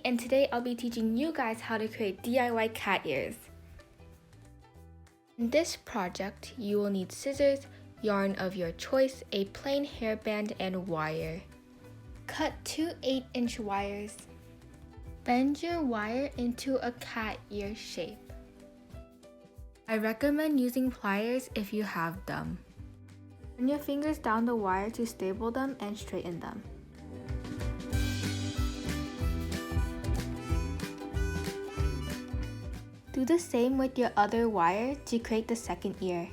and today I'll be teaching you guys how to create DIY cat ears. In this project, you will need scissors, yarn of your choice, a plain hairband, and wire. Cut two 8-inch wires. Bend your wire into a cat ear shape. I recommend using pliers if you have them. Run your fingers down the wire to stable them and straighten them. Do the same with your other wire to create the second ear.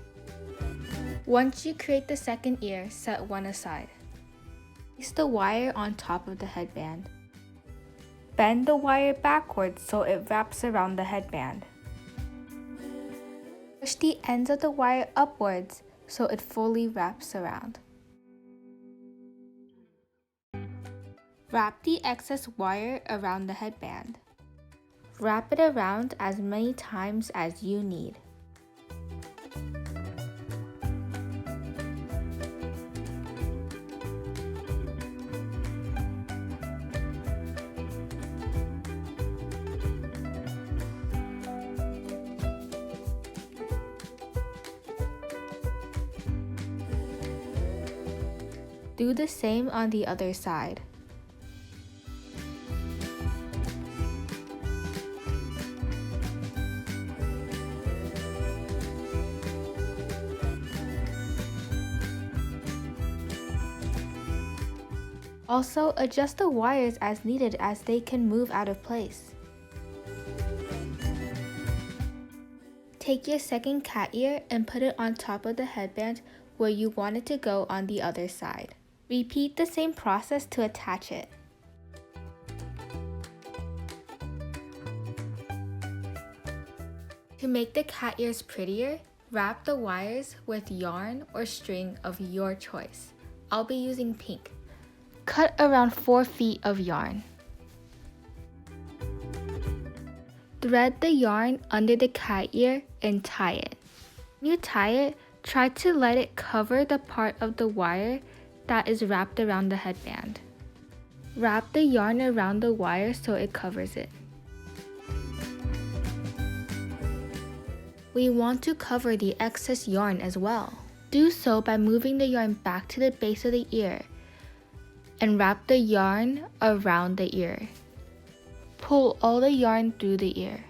Once you create the second ear, set one aside. Place the wire on top of the headband. Bend the wire backwards so it wraps around the headband. Push the ends of the wire upwards so it fully wraps around. Wrap the excess wire around the headband. Wrap it around as many times as you need. Do the same on the other side. Also, adjust the wires as needed as they can move out of place. Take your second cat ear and put it on top of the headband where you want it to go on the other side. Repeat the same process to attach it. To make the cat ears prettier, wrap the wires with yarn or string of your choice. I'll be using pink. Cut around 4 feet of yarn. Thread the yarn under the cat ear and tie it. When you tie it, try to let it cover the part of the wire that is wrapped around the headband. Wrap the yarn around the wire so it covers it. We want to cover the excess yarn as well. Do so by moving the yarn back to the base of the ear and wrap the yarn around the ear. Pull all the yarn through the ear.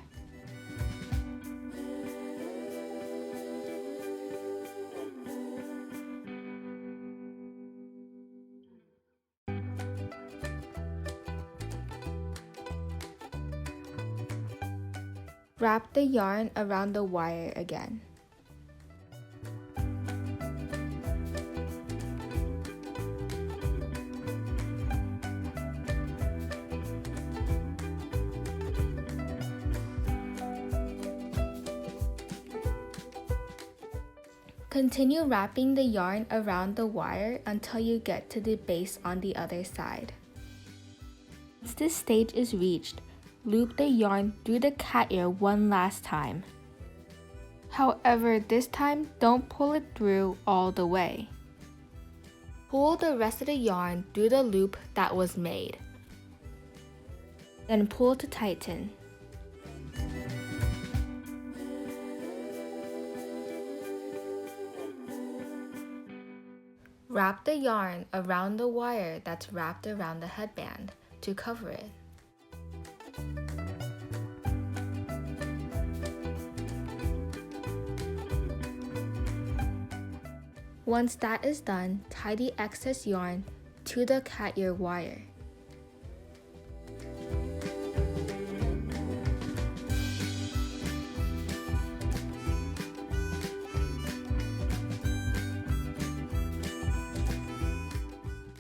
Wrap the yarn around the wire again. Continue wrapping the yarn around the wire until you get to the base on the other side. Once this stage is reached, loop the yarn through the cat ear one last time. However, this time, don't pull it through all the way. Pull the rest of the yarn through the loop that was made. Then pull to tighten. Wrap the yarn around the wire that's wrapped around the headband to cover it. Once that is done, tie the excess yarn to the cat ear wire.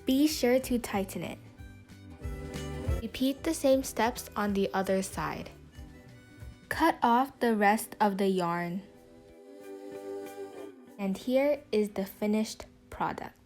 Be sure to tighten it. Repeat the same steps on the other side. Cut off the rest of the yarn. And here is the finished product.